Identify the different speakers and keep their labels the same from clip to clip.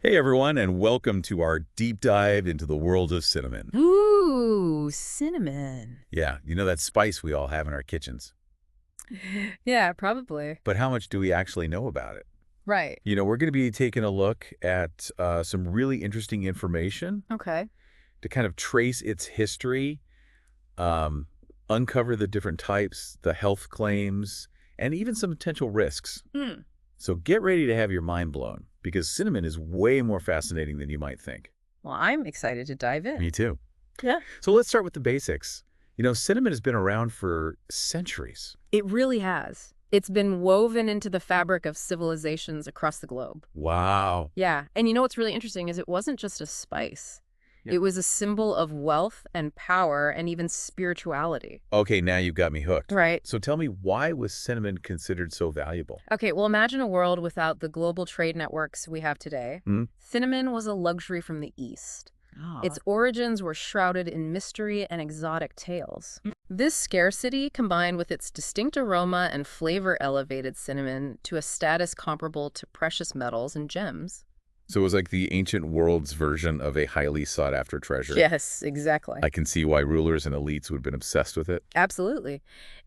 Speaker 1: Hey everyone, and welcome to our deep dive into the world of cinnamon.
Speaker 2: Ooh, cinnamon.
Speaker 1: Yeah, you know that spice we all have in our kitchens.
Speaker 2: Yeah, probably.
Speaker 1: But how much do we actually know about it?
Speaker 2: Right.
Speaker 1: We're going to be taking a look at some really interesting information
Speaker 2: Okay.
Speaker 1: to kind of trace its history, um, uncover the different types, the health claims, and even some potential risks.
Speaker 2: Hmm.
Speaker 1: So get ready to have your mind blown, because cinnamon is way more fascinating than you might think.
Speaker 2: Well, I'm excited to dive in.
Speaker 1: Me too.
Speaker 2: Yeah.
Speaker 1: So let's start with the basics. Cinnamon has been around for centuries.
Speaker 2: It really has. It's been woven into the fabric of civilizations across the globe.
Speaker 1: Wow.
Speaker 2: Yeah. And you know what's really interesting is it wasn't just a spice.
Speaker 1: Yeah.
Speaker 2: It was a symbol of wealth and power and even spirituality.
Speaker 1: Okay, now you've got me hooked.
Speaker 2: Right.
Speaker 1: So tell me, why was cinnamon considered so valuable?
Speaker 2: Okay, well, imagine a world without the global trade networks we have today.
Speaker 1: Hmm?
Speaker 2: Cinnamon was a luxury from the East.
Speaker 1: Oh.
Speaker 2: Its origins were shrouded in mystery and exotic tales. This scarcity, combined with its distinct aroma and flavor, elevated cinnamon to a status comparable to precious metals and gems.
Speaker 1: So it was like the ancient world's version of a highly sought-after treasure.
Speaker 2: Yes, exactly.
Speaker 1: I can see why rulers and elites would have been obsessed with it.
Speaker 2: Absolutely.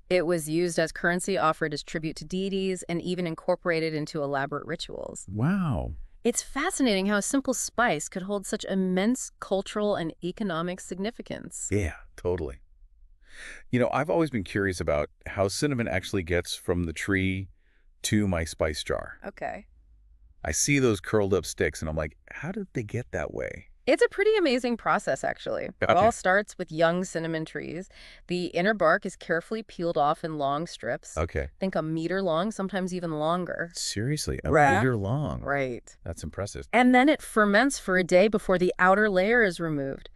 Speaker 2: It was used as currency, offered as tribute to deities, and even incorporated into elaborate rituals.
Speaker 1: Wow.
Speaker 2: It's fascinating how a simple spice could hold such immense cultural and economic significance.
Speaker 1: Yeah, totally. I've always been curious about how cinnamon actually gets from the tree to my spice jar.
Speaker 2: Okay.
Speaker 1: I see those curled up sticks and I'm like, how did they get that way?
Speaker 2: It's a pretty amazing process, actually. It
Speaker 1: Okay.
Speaker 2: all starts with young cinnamon trees. The inner bark is carefully peeled off in long strips.
Speaker 1: Okay.
Speaker 2: Think a meter long, sometimes even longer.
Speaker 1: Seriously, a
Speaker 2: Right.
Speaker 1: meter long.
Speaker 2: Right.
Speaker 1: That's impressive.
Speaker 2: And then it ferments for a day before the outer layer is removed.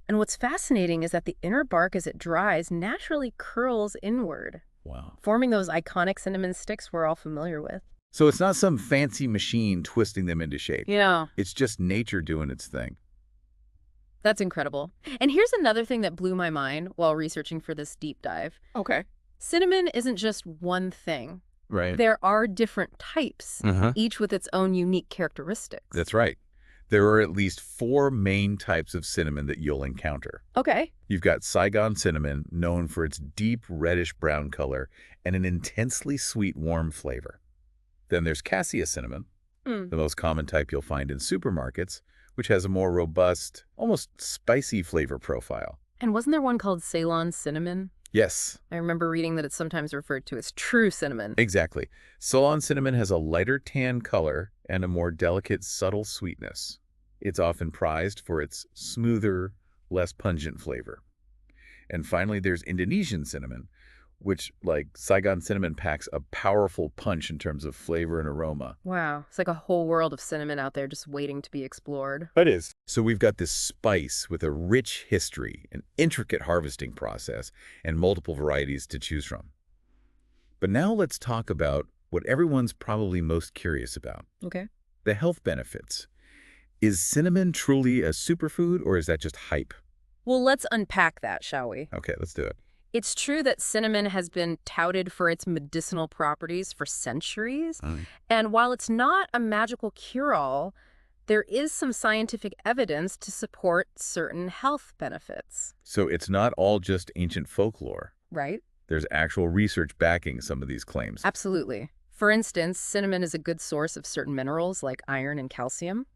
Speaker 2: And what's fascinating is that the inner bark, as it dries, naturally curls inward,
Speaker 1: Wow.
Speaker 2: forming those iconic cinnamon sticks we're all familiar with.
Speaker 1: So it's not some fancy machine twisting them into shape.
Speaker 2: Yeah.
Speaker 1: It's just nature doing its thing.
Speaker 2: That's incredible. And here's another thing that blew my mind while researching for this deep dive.
Speaker 1: Okay.
Speaker 2: Cinnamon isn't just one thing.
Speaker 1: Right.
Speaker 2: There are different types,
Speaker 1: Uh-huh.
Speaker 2: each with its own unique characteristics.
Speaker 1: That's right. There are at least 4 main types of cinnamon that you'll encounter.
Speaker 2: Okay.
Speaker 1: You've got Saigon cinnamon, known for its deep reddish-brown color and an intensely sweet, warm flavor. Then there's Cassia cinnamon,
Speaker 2: Mm.
Speaker 1: the most common type you'll find in supermarkets, which has a more robust, almost spicy flavor profile.
Speaker 2: And wasn't there one called Ceylon cinnamon?
Speaker 1: Yes,
Speaker 2: I remember reading that it's sometimes referred to as true cinnamon.
Speaker 1: exactly. Ceylon cinnamon has a lighter tan color and a more delicate, subtle sweetness. It's often prized for its smoother, less pungent flavor. And finally, there's Indonesian cinnamon, which, like Saigon cinnamon, packs a powerful punch in terms of flavor and aroma.
Speaker 2: Wow. It's like a whole world of cinnamon out there just waiting to be explored.
Speaker 1: It is. So we've got this spice with a rich history, an intricate harvesting process, and multiple varieties to choose from. But now let's talk about what everyone's probably most curious about,
Speaker 2: Okay.
Speaker 1: the health benefits. Is cinnamon truly a superfood, or is that just hype?
Speaker 2: Well, let's unpack that, shall we?
Speaker 1: Okay, let's do it.
Speaker 2: It's true that cinnamon has been touted for its medicinal properties for centuries. And while it's not a magical cure-all, there is some scientific evidence to support certain health benefits.
Speaker 1: So it's not all just ancient folklore.
Speaker 2: Right?
Speaker 1: There's actual research backing some of these claims.
Speaker 2: Absolutely. For instance, cinnamon is a good source of certain minerals like iron and calcium.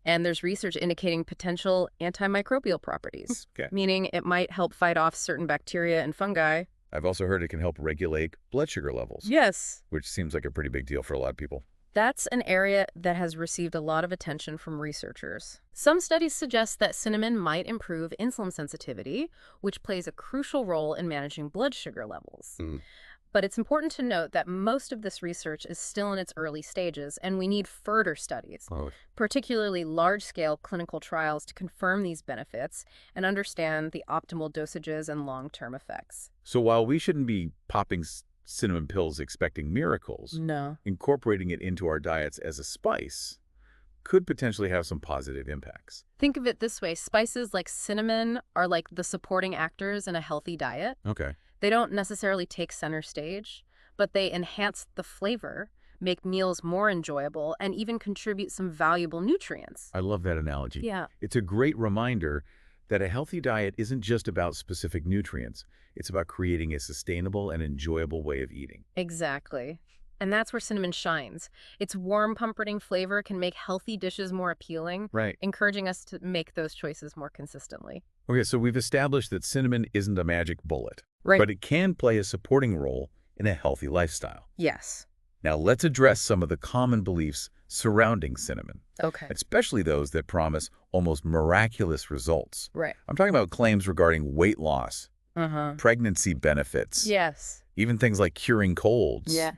Speaker 2: And there's research indicating potential antimicrobial properties,
Speaker 1: Okay.
Speaker 2: meaning it might help fight off certain bacteria and fungi.
Speaker 1: I've also heard it can help regulate blood sugar levels,
Speaker 2: Yes.
Speaker 1: which seems like a pretty big deal for a lot of people.
Speaker 2: That's an area that has received a lot of attention from researchers. Some studies suggest that cinnamon might improve insulin sensitivity, which plays a crucial role in managing blood sugar levels.
Speaker 1: Mm.
Speaker 2: But it's important to note that most of this research is still in its early stages, and we need further studies, particularly large-scale clinical trials, to confirm these benefits and understand the optimal dosages and long-term effects.
Speaker 1: So while we shouldn't be popping cinnamon pills expecting miracles,
Speaker 2: No.
Speaker 1: incorporating it into our diets as a spice could potentially have some positive impacts.
Speaker 2: Think of it this way. Spices like cinnamon are like the supporting actors in a healthy diet.
Speaker 1: Okay.
Speaker 2: They don't necessarily take center stage, but they enhance the flavor, make meals more enjoyable, and even contribute some valuable nutrients.
Speaker 1: I love that analogy.
Speaker 2: Yeah,
Speaker 1: It's a great reminder that a healthy diet isn't just about specific nutrients. It's about creating a sustainable and enjoyable way of eating.
Speaker 2: exactly. And that's where cinnamon shines. Its warm, comforting flavor can make healthy dishes more appealing,
Speaker 1: Right.
Speaker 2: encouraging us to make those choices more consistently.
Speaker 1: Okay, so we've established that cinnamon isn't a magic bullet,
Speaker 2: Right.
Speaker 1: but it can play a supporting role in a healthy lifestyle.
Speaker 2: Yes.
Speaker 1: Now let's address some of the common beliefs surrounding cinnamon,
Speaker 2: Okay.
Speaker 1: especially those that promise almost miraculous results.
Speaker 2: Right.
Speaker 1: I'm talking about claims regarding weight loss,
Speaker 2: Uh-huh.
Speaker 1: pregnancy benefits,
Speaker 2: Yes.
Speaker 1: even things like curing colds.
Speaker 2: Yeah.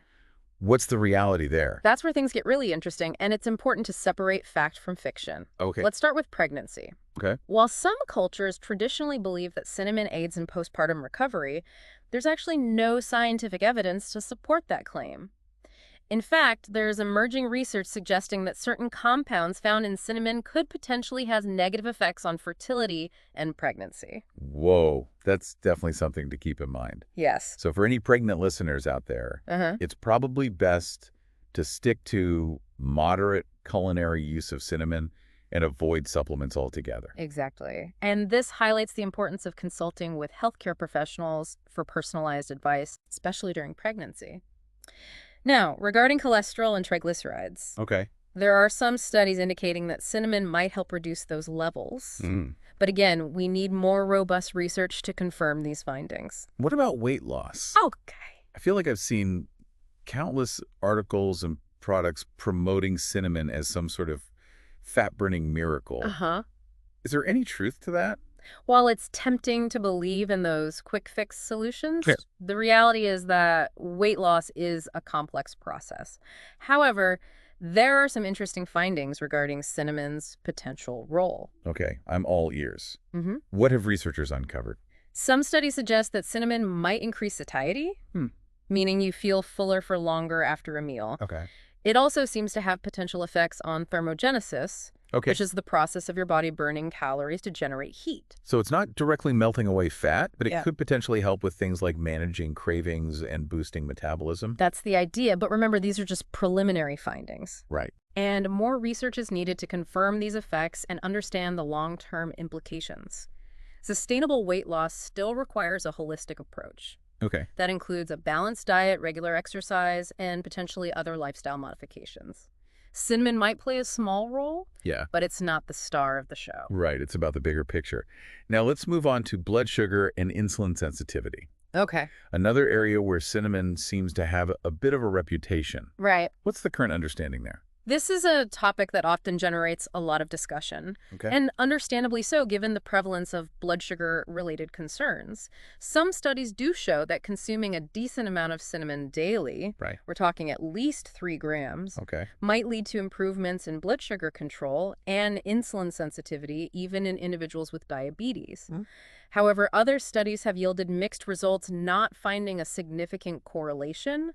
Speaker 1: What's the reality there?
Speaker 2: That's where things get really interesting, and it's important to separate fact from fiction.
Speaker 1: Okay.
Speaker 2: Let's start with pregnancy.
Speaker 1: Okay.
Speaker 2: While some cultures traditionally believe that cinnamon aids in postpartum recovery, there's actually no scientific evidence to support that claim. In fact, there's emerging research suggesting that certain compounds found in cinnamon could potentially have negative effects on fertility and pregnancy.
Speaker 1: Whoa, that's definitely something to keep in mind.
Speaker 2: Yes.
Speaker 1: So for any pregnant listeners out there,
Speaker 2: Uh-huh.
Speaker 1: it's probably best to stick to moderate culinary use of cinnamon and avoid supplements altogether.
Speaker 2: Exactly. And this highlights the importance of consulting with healthcare professionals for personalized advice, especially during pregnancy. Now, regarding cholesterol and triglycerides,
Speaker 1: Okay.
Speaker 2: there are some studies indicating that cinnamon might help reduce those levels. But again, we need more robust research to confirm these findings.
Speaker 1: What about weight loss?
Speaker 2: Okay.
Speaker 1: I feel like I've seen countless articles and products promoting cinnamon as some sort of fat-burning miracle.
Speaker 2: Uh-huh.
Speaker 1: Is there any truth to that?
Speaker 2: While it's tempting to believe in those quick fix solutions,
Speaker 1: Yeah.
Speaker 2: the reality is that weight loss is a complex process. However, there are some interesting findings regarding cinnamon's potential role.
Speaker 1: Okay, I'm all ears.
Speaker 2: Mm-hmm.
Speaker 1: What have researchers uncovered?
Speaker 2: Some studies suggest that cinnamon might increase satiety, meaning you feel fuller for longer after a meal.
Speaker 1: Okay.
Speaker 2: It also seems to have potential effects on thermogenesis,
Speaker 1: Okay.
Speaker 2: which is the process of your body burning calories to generate heat.
Speaker 1: So it's not directly melting away fat, but it
Speaker 2: Yeah.
Speaker 1: could potentially help with things like managing cravings and boosting metabolism.
Speaker 2: That's the idea, but remember, these are just preliminary findings.
Speaker 1: Right.
Speaker 2: And more research is needed to confirm these effects and understand the long-term implications. Sustainable weight loss still requires a holistic approach.
Speaker 1: Okay.
Speaker 2: That includes a balanced diet, regular exercise, and potentially other lifestyle modifications. Cinnamon might play a small role,
Speaker 1: Yeah.
Speaker 2: but it's not the star of the show.
Speaker 1: Right. It's about the bigger picture. Now let's move on to blood sugar and insulin sensitivity.
Speaker 2: Okay.
Speaker 1: Another area where cinnamon seems to have a bit of a reputation.
Speaker 2: Right.
Speaker 1: What's the current understanding there?
Speaker 2: This is a topic that often generates a lot of discussion,
Speaker 1: Okay.
Speaker 2: and understandably so given the prevalence of blood sugar-related concerns. Some studies do show that consuming a decent amount of cinnamon daily,
Speaker 1: Right.
Speaker 2: we're talking at least 3 grams,
Speaker 1: Okay.
Speaker 2: might lead to improvements in blood sugar control and insulin sensitivity, even in individuals with diabetes. However, other studies have yielded mixed results, not finding a significant correlation.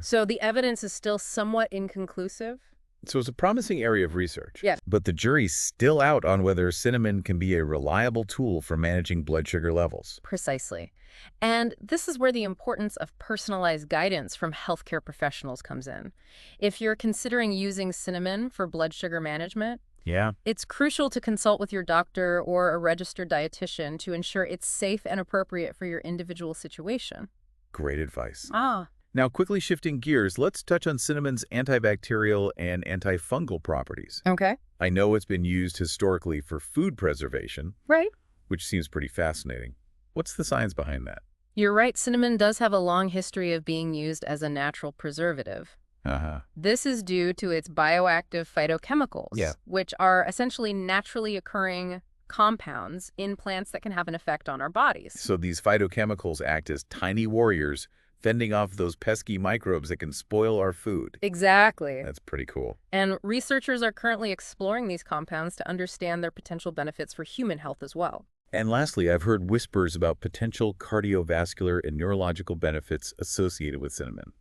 Speaker 2: So the evidence is still somewhat inconclusive.
Speaker 1: So it's a promising area of research.
Speaker 2: Yes.
Speaker 1: But the jury's still out on whether cinnamon can be a reliable tool for managing blood sugar levels.
Speaker 2: Precisely. And this is where the importance of personalized guidance from healthcare professionals comes in. If you're considering using cinnamon for blood sugar management,
Speaker 1: Yeah.
Speaker 2: it's crucial to consult with your doctor or a registered dietitian to ensure it's safe and appropriate for your individual situation.
Speaker 1: Great advice.
Speaker 2: Ah,
Speaker 1: Now, quickly shifting gears, let's touch on cinnamon's antibacterial and antifungal properties.
Speaker 2: okay.
Speaker 1: I know it's been used historically for food preservation,
Speaker 2: Right.
Speaker 1: which seems pretty fascinating. What's the science behind that?
Speaker 2: You're right, cinnamon does have a long history of being used as a natural preservative.
Speaker 1: Uh-huh.
Speaker 2: This is due to its bioactive phytochemicals,
Speaker 1: Yeah.
Speaker 2: which are essentially naturally occurring compounds in plants that can have an effect on our bodies.
Speaker 1: So these phytochemicals act as tiny warriors, fending off those pesky microbes that can spoil our food.
Speaker 2: Exactly.
Speaker 1: That's pretty cool.
Speaker 2: And researchers are currently exploring these compounds to understand their potential benefits for human health as well.
Speaker 1: And lastly, I've heard whispers about potential cardiovascular and neurological benefits associated with cinnamon.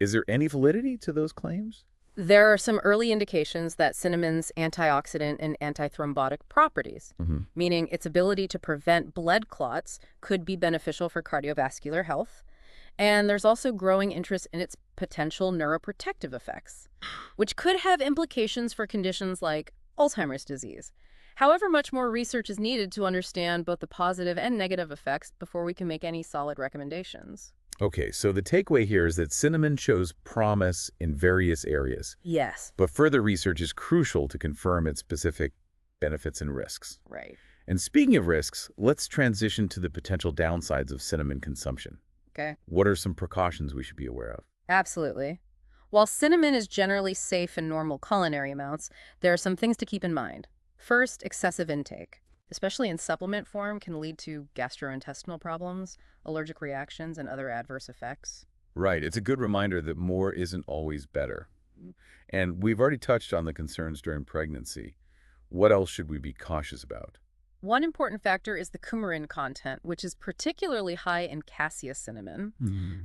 Speaker 1: Is there any validity to those claims?
Speaker 2: There are some early indications that cinnamon's antioxidant and antithrombotic properties, meaning its ability to prevent blood clots, could be beneficial for cardiovascular health. And there's also growing interest in its potential neuroprotective effects, which could have implications for conditions like Alzheimer's disease. However, much more research is needed to understand both the positive and negative effects before we can make any solid recommendations.
Speaker 1: Okay, so the takeaway here is that cinnamon shows promise in various areas,
Speaker 2: Yes.
Speaker 1: but further research is crucial to confirm its specific benefits and risks.
Speaker 2: Right.
Speaker 1: And speaking of risks, let's transition to the potential downsides of cinnamon consumption.
Speaker 2: Okay.
Speaker 1: What are some precautions we should be aware of?
Speaker 2: Absolutely. While cinnamon is generally safe in normal culinary amounts, there are some things to keep in mind. First, excessive intake, especially in supplement form, can lead to gastrointestinal problems, allergic reactions, and other adverse effects.
Speaker 1: Right, it's a good reminder that more isn't always better. And we've already touched on the concerns during pregnancy. What else should we be cautious about?
Speaker 2: One important factor is the coumarin content, which is particularly high in cassia cinnamon.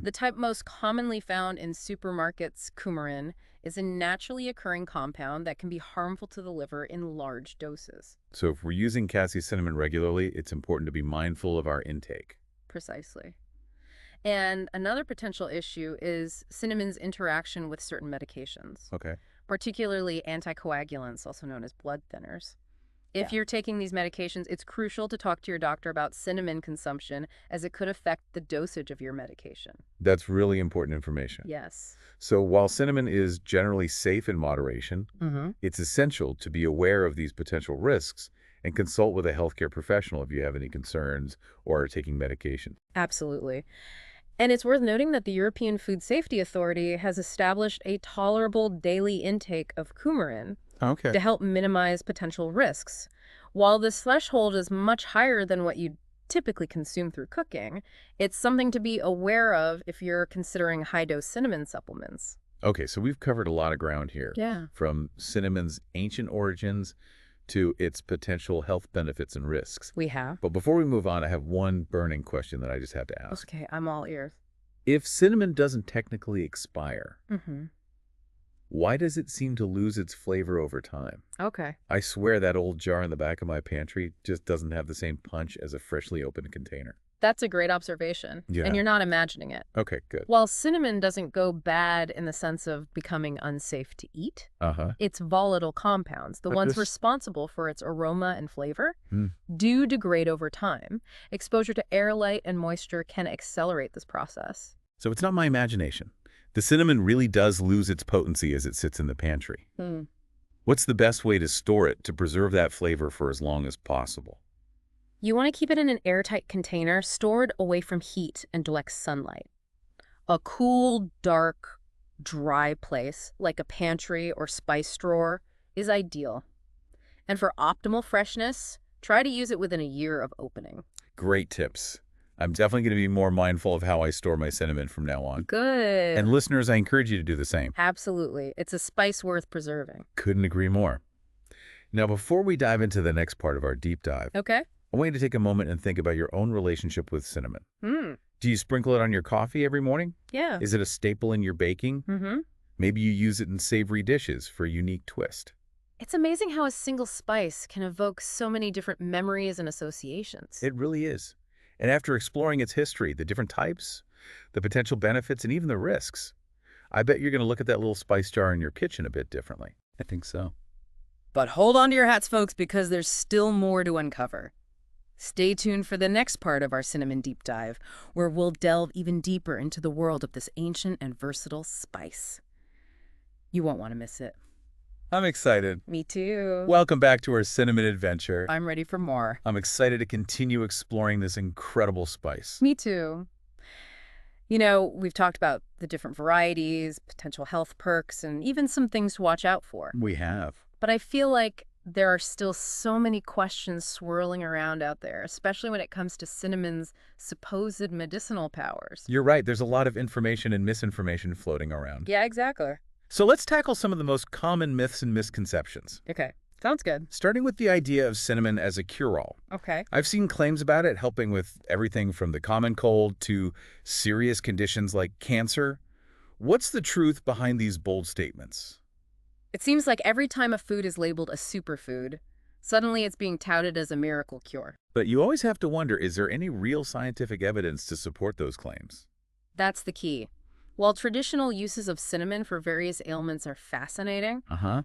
Speaker 2: The type most commonly found in supermarkets, coumarin, is a naturally occurring compound that can be harmful to the liver in large doses.
Speaker 1: So if we're using cassia cinnamon regularly, it's important to be mindful of our intake.
Speaker 2: Precisely. And another potential issue is cinnamon's interaction with certain medications,
Speaker 1: Okay.
Speaker 2: particularly anticoagulants, also known as blood thinners. If you're taking these medications, it's crucial to talk to your doctor about cinnamon consumption, as it could affect the dosage of your medication.
Speaker 1: That's really important information.
Speaker 2: Yes.
Speaker 1: So while cinnamon is generally safe in moderation,
Speaker 2: Mm-hmm.
Speaker 1: it's essential to be aware of these potential risks and consult with a healthcare professional if you have any concerns or are taking medication.
Speaker 2: Absolutely. And it's worth noting that the European Food Safety Authority has established a tolerable daily intake of coumarin
Speaker 1: Okay.
Speaker 2: to help minimize potential risks. While this threshold is much higher than what you typically consume through cooking, it's something to be aware of if you're considering high-dose cinnamon supplements.
Speaker 1: Okay, so we've covered a lot of ground here,
Speaker 2: Yeah.
Speaker 1: from cinnamon's ancient origins to its potential health benefits and risks.
Speaker 2: We have.
Speaker 1: But before we move on, I have one burning question that I just have to ask.
Speaker 2: Okay, I'm all ears.
Speaker 1: If cinnamon doesn't technically expire,
Speaker 2: Mm-hmm.
Speaker 1: why does it seem to lose its flavor over time?
Speaker 2: Okay.
Speaker 1: I swear that old jar in the back of my pantry just doesn't have the same punch as a freshly opened container.
Speaker 2: That's a great observation.
Speaker 1: Yeah.
Speaker 2: And you're not imagining it.
Speaker 1: Okay, good.
Speaker 2: While cinnamon doesn't go bad in the sense of becoming unsafe to eat,
Speaker 1: Uh-huh.
Speaker 2: its volatile compounds, the
Speaker 1: But
Speaker 2: ones
Speaker 1: this-
Speaker 2: responsible for its aroma and flavor,
Speaker 1: Hmm.
Speaker 2: do degrade over time. Exposure to air, light, and moisture can accelerate this process.
Speaker 1: So it's not my imagination. The cinnamon really does lose its potency as it sits in the pantry. What's the best way to store it to preserve that flavor for as long as possible?
Speaker 2: You want to keep it in an airtight container stored away from heat and direct sunlight. A cool, dark, dry place, like a pantry or spice drawer, is ideal. And for optimal freshness, try to use it within a year of opening.
Speaker 1: Great tips. I'm definitely going to be more mindful of how I store my cinnamon from now on.
Speaker 2: Good.
Speaker 1: And listeners, I encourage you to do the same.
Speaker 2: Absolutely. It's a spice worth preserving.
Speaker 1: Couldn't agree more. Now, before we dive into the next part of our deep dive,
Speaker 2: Okay?
Speaker 1: I want you to take a moment and think about your own relationship with cinnamon.
Speaker 2: Hmm.
Speaker 1: Do you sprinkle it on your coffee every morning?
Speaker 2: Yeah.
Speaker 1: Is it a staple in your baking?
Speaker 2: Mm-hmm.
Speaker 1: Maybe you use it in savory dishes for a unique twist.
Speaker 2: It's amazing how a single spice can evoke so many different memories and associations.
Speaker 1: It really is. And after exploring its history, the different types, the potential benefits, and even the risks, I bet you're going to look at that little spice jar in your kitchen a bit differently. I think so.
Speaker 2: But hold on to your hats, folks, because there's still more to uncover. Stay tuned for the next part of our cinnamon deep dive, where we'll delve even deeper into the world of this ancient and versatile spice. You won't want to miss it.
Speaker 1: I'm excited.
Speaker 2: Me too.
Speaker 1: Welcome back to our cinnamon adventure.
Speaker 2: I'm ready for more.
Speaker 1: I'm excited to continue exploring this incredible spice.
Speaker 2: Me too. You know, we've talked about the different varieties, potential health perks, and even some things to watch out for.
Speaker 1: We have.
Speaker 2: But I feel like there are still so many questions swirling around out there, especially when it comes to cinnamon's supposed medicinal powers.
Speaker 1: You're right. There's a lot of information and misinformation floating around.
Speaker 2: Yeah, exactly.
Speaker 1: So let's tackle some of the most common myths and misconceptions,
Speaker 2: Okay, sounds good.
Speaker 1: starting with the idea of cinnamon as a cure-all.
Speaker 2: Okay.
Speaker 1: I've seen claims about it helping with everything from the common cold to serious conditions like cancer. What's the truth behind these bold statements?
Speaker 2: It seems like every time a food is labeled a superfood, suddenly it's being touted as a miracle cure.
Speaker 1: But you always have to wonder, is there any real scientific evidence to support those claims?
Speaker 2: That's the key. While traditional uses of cinnamon for various ailments are fascinating,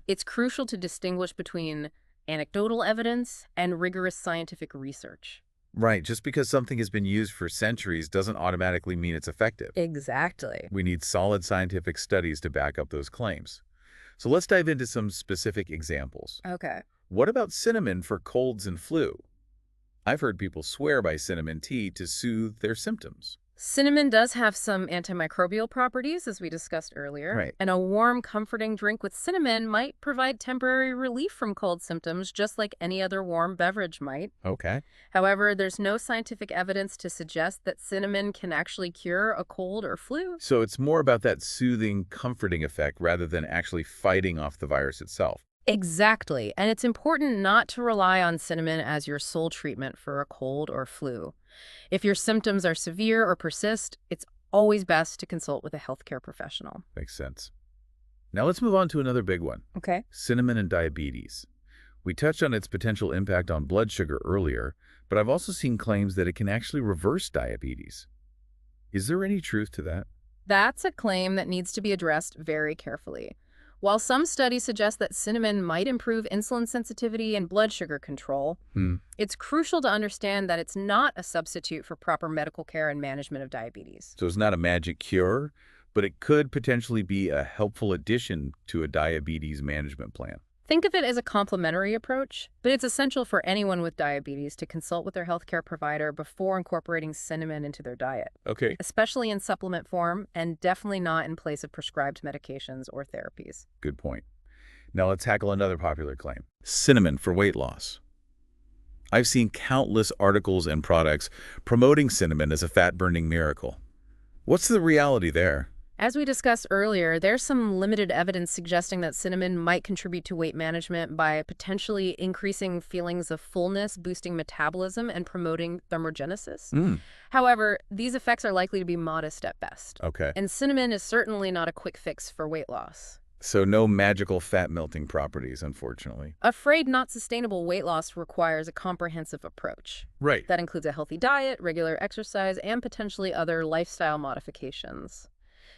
Speaker 2: it's crucial to distinguish between anecdotal evidence and rigorous scientific research.
Speaker 1: Right, just because something has been used for centuries doesn't automatically mean it's effective.
Speaker 2: Exactly.
Speaker 1: We need solid scientific studies to back up those claims. So let's dive into some specific examples.
Speaker 2: Okay.
Speaker 1: What about cinnamon for colds and flu? I've heard people swear by cinnamon tea to soothe their symptoms.
Speaker 2: Cinnamon does have some antimicrobial properties, as we discussed earlier,
Speaker 1: Right.
Speaker 2: and a warm, comforting drink with cinnamon might provide temporary relief from cold symptoms, just like any other warm beverage might.
Speaker 1: Okay.
Speaker 2: However, there's no scientific evidence to suggest that cinnamon can actually cure a cold or flu.
Speaker 1: So it's more about that soothing, comforting effect rather than actually fighting off the virus itself.
Speaker 2: Exactly, and it's important not to rely on cinnamon as your sole treatment for a cold or flu. If your symptoms are severe or persist, it's always best to consult with a healthcare professional.
Speaker 1: Makes sense. Now let's move on to another big one.
Speaker 2: Okay.
Speaker 1: Cinnamon and diabetes. We touched on its potential impact on blood sugar earlier, but I've also seen claims that it can actually reverse diabetes. Is there any truth to that?
Speaker 2: That's a claim that needs to be addressed very carefully. While some studies suggest that cinnamon might improve insulin sensitivity and blood sugar control, it's crucial to understand that it's not a substitute for proper medical care and management of diabetes.
Speaker 1: So it's not a magic cure, but it could potentially be a helpful addition to a diabetes management plan.
Speaker 2: Think of it as a complementary approach, but it's essential for anyone with diabetes to consult with their healthcare provider before incorporating cinnamon into their diet,
Speaker 1: Okay.
Speaker 2: especially in supplement form and definitely not in place of prescribed medications or therapies.
Speaker 1: Good point. Now let's tackle another popular claim. Cinnamon for weight loss. I've seen countless articles and products promoting cinnamon as a fat-burning miracle. What's the reality there?
Speaker 2: As we discussed earlier, there's some limited evidence suggesting that cinnamon might contribute to weight management by potentially increasing feelings of fullness, boosting metabolism, and promoting thermogenesis. However, these effects are likely to be modest at best.
Speaker 1: Okay.
Speaker 2: And cinnamon is certainly not a quick fix for weight loss.
Speaker 1: So no magical fat-melting properties, unfortunately.
Speaker 2: Afraid not sustainable weight loss requires a comprehensive approach.
Speaker 1: Right.
Speaker 2: That includes a healthy diet, regular exercise, and potentially other lifestyle modifications.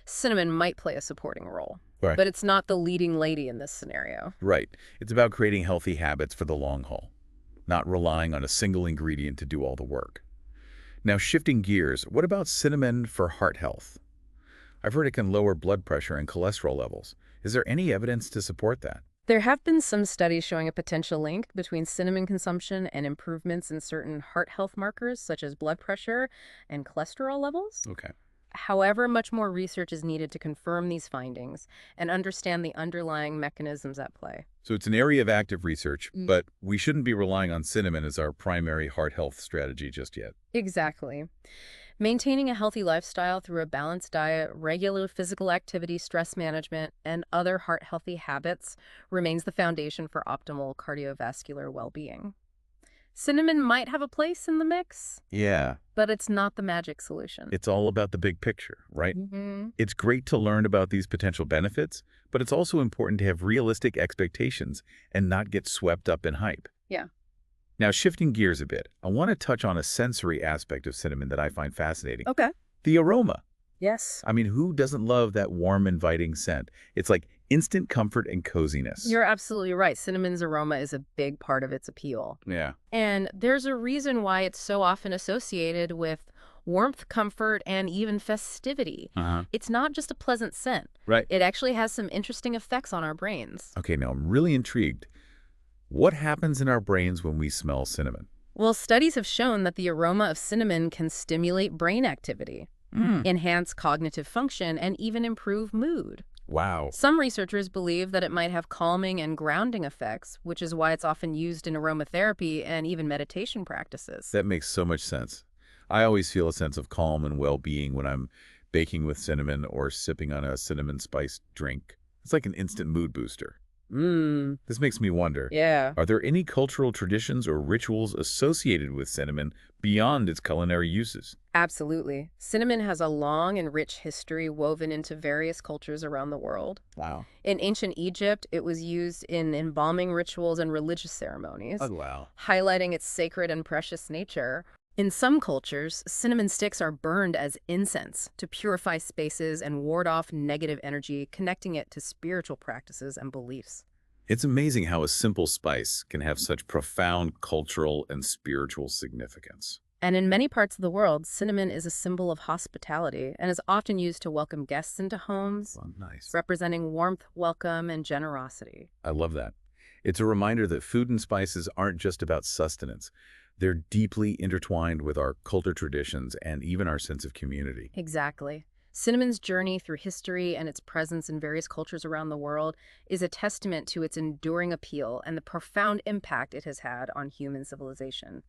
Speaker 2: Cinnamon might play a supporting role,
Speaker 1: Right.
Speaker 2: but it's not the leading lady in this scenario.
Speaker 1: Right. It's about creating healthy habits for the long haul, not relying on a single ingredient to do all the work. Now, shifting gears, what about cinnamon for heart health? I've heard it can lower blood pressure and cholesterol levels. Is there any evidence to support that?
Speaker 2: There have been some studies showing a potential link between cinnamon consumption and improvements in certain heart health markers, such as blood pressure and cholesterol levels.
Speaker 1: Okay.
Speaker 2: However, much more research is needed to confirm these findings and understand the underlying mechanisms at play.
Speaker 1: So it's an area of active research, but we shouldn't be relying on cinnamon as our primary heart health strategy just yet.
Speaker 2: Exactly. Maintaining a healthy lifestyle through a balanced diet, regular physical activity, stress management, and other heart-healthy habits remains the foundation for optimal cardiovascular well-being. Cinnamon might have a place in the mix,
Speaker 1: Yeah.
Speaker 2: but it's not the magic solution.
Speaker 1: It's all about the big picture, right? It's great to learn about these potential benefits, but it's also important to have realistic expectations and not get swept up in hype.
Speaker 2: Yeah.
Speaker 1: Now, shifting gears a bit, I want to touch on a sensory aspect of cinnamon that I find fascinating.
Speaker 2: Okay.
Speaker 1: The aroma.
Speaker 2: Yes.
Speaker 1: I mean, who doesn't love that warm, inviting scent? It's like instant comfort and coziness.
Speaker 2: You're absolutely right. Cinnamon's aroma is a big part of its appeal.
Speaker 1: Yeah.
Speaker 2: And there's a reason why it's so often associated with warmth, comfort, and even festivity. It's not just a pleasant scent.
Speaker 1: Right.
Speaker 2: It actually has some interesting effects on our brains.
Speaker 1: Okay, now I'm really intrigued. What happens in our brains when we smell cinnamon?
Speaker 2: Well, studies have shown that the aroma of cinnamon can stimulate brain activity, enhance cognitive function, and even improve mood.
Speaker 1: Wow.
Speaker 2: Some researchers believe that it might have calming and grounding effects, which is why it's often used in aromatherapy and even meditation practices.
Speaker 1: That makes so much sense. I always feel a sense of calm and well-being when I'm baking with cinnamon or sipping on a cinnamon-spiced drink. It's like an instant mood booster. This makes me wonder,
Speaker 2: Yeah.
Speaker 1: are there any cultural traditions or rituals associated with cinnamon beyond its culinary uses?
Speaker 2: Absolutely. Cinnamon has a long and rich history woven into various cultures around the world.
Speaker 1: Wow.
Speaker 2: In ancient Egypt, it was used in embalming rituals and religious ceremonies,
Speaker 1: Oh, wow.
Speaker 2: highlighting its sacred and precious nature. In some cultures, cinnamon sticks are burned as incense to purify spaces and ward off negative energy, connecting it to spiritual practices and beliefs.
Speaker 1: It's amazing how a simple spice can have such profound cultural and spiritual significance.
Speaker 2: And in many parts of the world, cinnamon is a symbol of hospitality and is often used to welcome guests into homes,
Speaker 1: Well, nice.
Speaker 2: representing warmth, welcome, and generosity.
Speaker 1: I love that. It's a reminder that food and spices aren't just about sustenance. They're deeply intertwined with our culture traditions and even our sense of community.
Speaker 2: Exactly. Cinnamon's journey through history and its presence in various cultures around the world is a testament to its enduring appeal and the profound impact it has had on human civilization.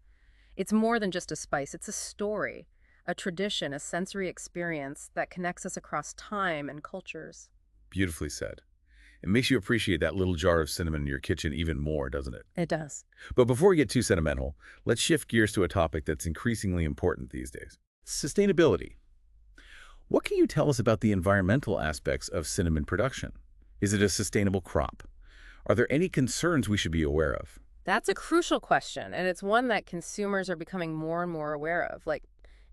Speaker 2: It's more than just a spice, it's a story, a tradition, a sensory experience that connects us across time and cultures.
Speaker 1: Beautifully said. It makes you appreciate that little jar of cinnamon in your kitchen even more, doesn't it?
Speaker 2: It does.
Speaker 1: But before we get too sentimental, let's shift gears to a topic that's increasingly important these days. Sustainability. What can you tell us about the environmental aspects of cinnamon production? Is it a sustainable crop? Are there any concerns we should be aware of?
Speaker 2: That's a crucial question, and it's one that consumers are becoming more and more aware of. Like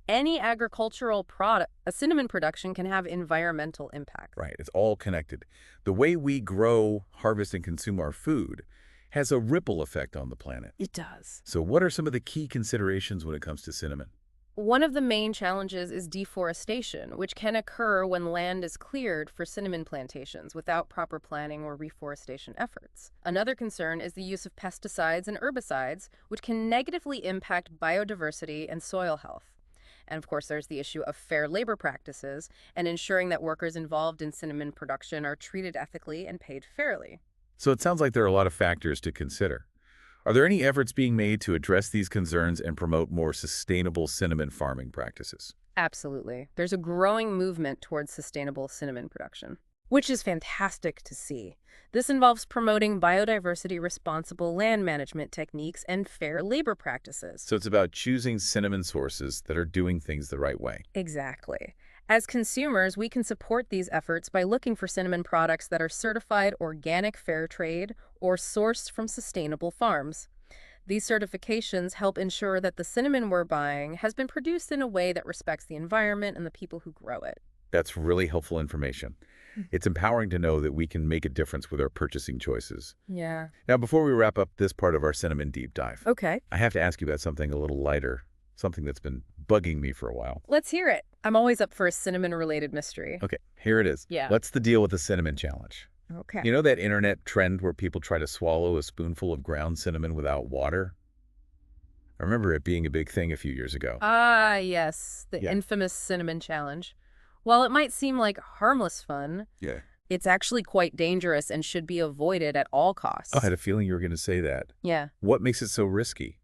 Speaker 2: any agricultural product, a cinnamon production can have environmental impact.
Speaker 1: Right, it's all connected. The way we grow, harvest, and consume our food has a ripple effect on the planet.
Speaker 2: It does.
Speaker 1: So what are some of the key considerations when it comes to cinnamon?
Speaker 2: One of the main challenges is deforestation, which can occur when land is cleared for cinnamon plantations without proper planning or reforestation efforts. Another concern is the use of pesticides and herbicides, which can negatively impact biodiversity and soil health. And of course, there's the issue of fair labor practices and ensuring that workers involved in cinnamon production are treated ethically and paid fairly.
Speaker 1: So it sounds like there are a lot of factors to consider. Are there any efforts being made to address these concerns and promote more sustainable cinnamon farming practices?
Speaker 2: Absolutely. There's a growing movement towards sustainable cinnamon production, which is fantastic to see. This involves promoting biodiversity responsible land management techniques and fair labor practices.
Speaker 1: So it's about choosing cinnamon sources that are doing things the right way.
Speaker 2: Exactly. As consumers, we can support these efforts by looking for cinnamon products that are certified organic fair trade or sourced from sustainable farms. These certifications help ensure that the cinnamon we're buying has been produced in a way that respects the environment and the people who grow it.
Speaker 1: That's really helpful information. It's empowering to know that we can make a difference with our purchasing choices.
Speaker 2: Yeah.
Speaker 1: Now, before we wrap up this part of our cinnamon deep dive,
Speaker 2: Okay.
Speaker 1: I have to ask you about something a little lighter, something that's been bugging me for a while.
Speaker 2: Let's hear it. I'm always up for a cinnamon-related mystery.
Speaker 1: Okay, here it is.
Speaker 2: Yeah.
Speaker 1: What's the deal with the cinnamon challenge?
Speaker 2: Okay.
Speaker 1: You know that internet trend where people try to swallow a spoonful of ground cinnamon without water? I remember it being a big thing a few years ago.
Speaker 2: Ah, yes, the
Speaker 1: Yeah.
Speaker 2: infamous cinnamon challenge. While it might seem like harmless fun,
Speaker 1: Yeah.
Speaker 2: it's actually quite dangerous and should be avoided at all costs.
Speaker 1: Oh, I had a feeling you were going to say that.
Speaker 2: Yeah.
Speaker 1: What makes it so risky?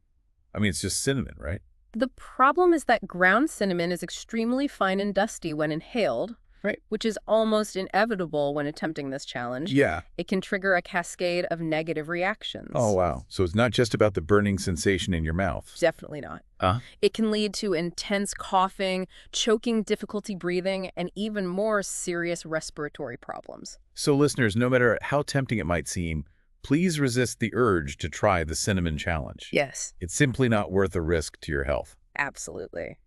Speaker 1: I mean, it's just cinnamon, right?
Speaker 2: The problem is that ground cinnamon is extremely fine and dusty when inhaled,
Speaker 1: Right.
Speaker 2: which is almost inevitable when attempting this challenge.
Speaker 1: Yeah.
Speaker 2: It can trigger a cascade of negative reactions.
Speaker 1: Oh, wow. So it's not just about the burning sensation in your mouth.
Speaker 2: Definitely not.
Speaker 1: Uh,
Speaker 2: It can lead to intense coughing, choking, difficulty breathing, and even more serious respiratory problems.
Speaker 1: so listeners, no matter how tempting it might seem, please resist the urge to try the cinnamon challenge.
Speaker 2: Yes,
Speaker 1: It's simply not worth the risk to your health.
Speaker 2: absolutely.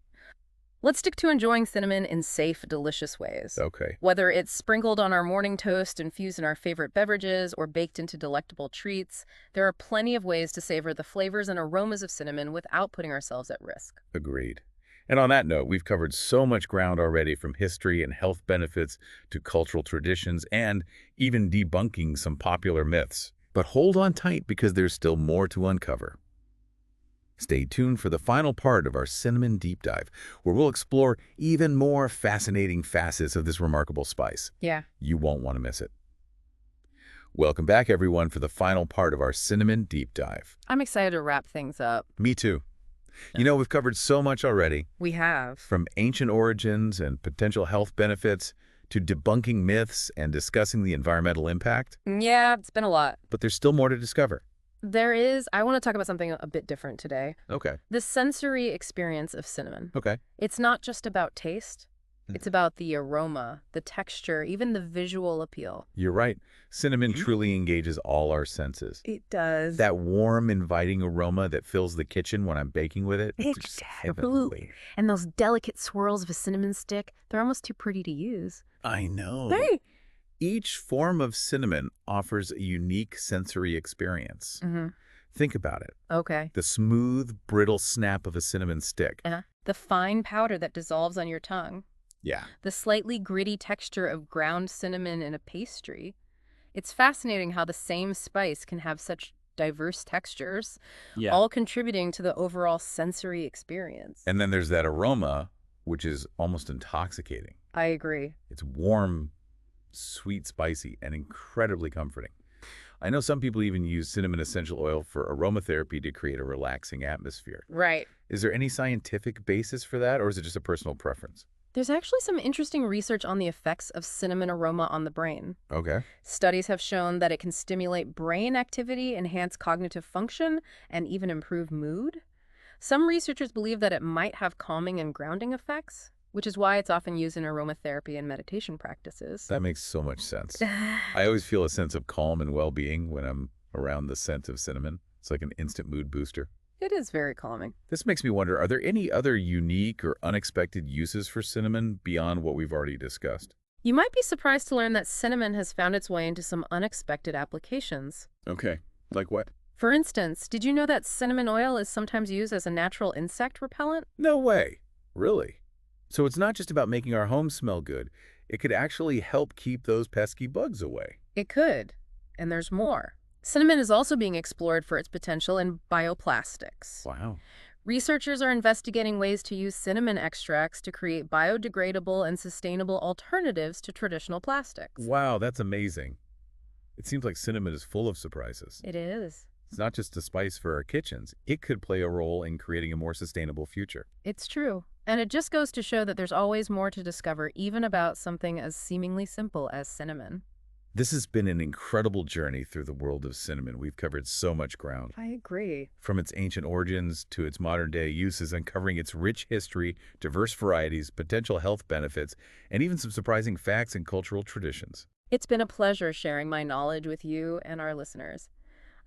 Speaker 2: Let's stick to enjoying cinnamon in safe, delicious ways.
Speaker 1: Okay.
Speaker 2: Whether it's sprinkled on our morning toast, infused in our favorite beverages, or baked into delectable treats, there are plenty of ways to savor the flavors and aromas of cinnamon without putting ourselves at risk.
Speaker 1: Agreed. And on that note, we've covered so much ground already, from history and health benefits to cultural traditions and even debunking some popular myths. But hold on tight, because there's still more to uncover. Stay tuned for the final part of our cinnamon deep dive, where we'll explore even more fascinating facets of this remarkable spice.
Speaker 2: Yeah.
Speaker 1: You won't want to miss it. Welcome back, everyone, for the final part of our cinnamon deep dive.
Speaker 2: I'm excited to wrap things up.
Speaker 1: Me too. You know, we've covered so much already,
Speaker 2: We have.
Speaker 1: from ancient origins and potential health benefits to debunking myths and discussing the environmental impact,
Speaker 2: Yeah, it's been a lot.
Speaker 1: but there's still more to discover.
Speaker 2: I want to talk about something a bit different today.
Speaker 1: Okay.
Speaker 2: The sensory experience of cinnamon.
Speaker 1: Okay.
Speaker 2: It's not just about taste. It's about the aroma, the texture, even the visual appeal.
Speaker 1: You're right. Cinnamon truly engages all our senses.
Speaker 2: It does.
Speaker 1: That warm, inviting aroma that fills the kitchen when I'm baking with it. Just
Speaker 2: Absolutely.
Speaker 1: heavenly.
Speaker 2: And those delicate swirls of a cinnamon stick, they're almost too pretty to use.
Speaker 1: I know.
Speaker 2: Hey.
Speaker 1: Each form of cinnamon offers a unique sensory experience. Think about it.
Speaker 2: Okay.
Speaker 1: The smooth, brittle snap of a cinnamon stick.
Speaker 2: The fine powder that dissolves on your tongue.
Speaker 1: Yeah.
Speaker 2: The slightly gritty texture of ground cinnamon in a pastry. It's fascinating how the same spice can have such diverse textures, all contributing to the overall sensory experience.
Speaker 1: And then there's that aroma, which is almost intoxicating.
Speaker 2: I agree.
Speaker 1: It's warm, sweet, spicy, and incredibly comforting. I know some people even use cinnamon essential oil for aromatherapy to create a relaxing atmosphere.
Speaker 2: Right.
Speaker 1: Is there any scientific basis for that, or is it just a personal preference?
Speaker 2: There's actually some interesting research on the effects of cinnamon aroma on the brain.
Speaker 1: Okay.
Speaker 2: Studies have shown that it can stimulate brain activity, enhance cognitive function, and even improve mood. Some researchers believe that it might have calming and grounding effects, which is why it's often used in aromatherapy and meditation practices.
Speaker 1: That makes so much sense. I always feel a sense of calm and well-being when I'm around the scent of cinnamon. It's like an instant mood booster.
Speaker 2: It is very calming.
Speaker 1: This makes me wonder, are there any other unique or unexpected uses for cinnamon beyond what we've already discussed?
Speaker 2: You might be surprised to learn that cinnamon has found its way into some unexpected applications.
Speaker 1: Okay. Like what?
Speaker 2: For instance, did you know that cinnamon oil is sometimes used as a natural insect repellent?
Speaker 1: No way. Really? So it's not just about making our home smell good. It could actually help keep those pesky bugs away.
Speaker 2: It could. And there's more. Cinnamon is also being explored for its potential in bioplastics.
Speaker 1: Wow.
Speaker 2: Researchers are investigating ways to use cinnamon extracts to create biodegradable and sustainable alternatives to traditional plastics.
Speaker 1: Wow, that's amazing. It seems like cinnamon is full of surprises.
Speaker 2: It is.
Speaker 1: It's not just a spice for our kitchens. It could play a role in creating a more sustainable future.
Speaker 2: It's true. And it just goes to show that there's always more to discover, even about something as seemingly simple as cinnamon.
Speaker 1: This has been an incredible journey through the world of cinnamon. We've covered so much ground.
Speaker 2: I agree.
Speaker 1: From its ancient origins to its modern-day uses, uncovering its rich history, diverse varieties, potential health benefits, and even some surprising facts and cultural traditions.
Speaker 2: It's been a pleasure sharing my knowledge with you and our listeners.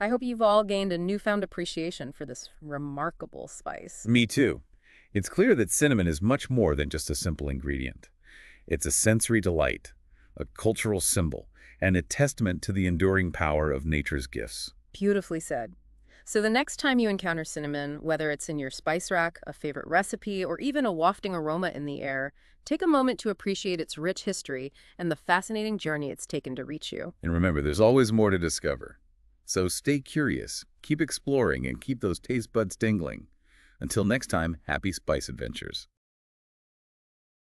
Speaker 2: I hope you've all gained a newfound appreciation for this remarkable spice.
Speaker 1: Me too. It's clear that cinnamon is much more than just a simple ingredient. It's a sensory delight, a cultural symbol, and a testament to the enduring power of nature's gifts.
Speaker 2: Beautifully said. So the next time you encounter cinnamon, whether it's in your spice rack, a favorite recipe, or even a wafting aroma in the air, take a moment to appreciate its rich history and the fascinating journey it's taken to reach you.
Speaker 1: And remember, there's always more to discover. So stay curious, keep exploring, and keep those taste buds tingling. Until next time, happy spice adventures.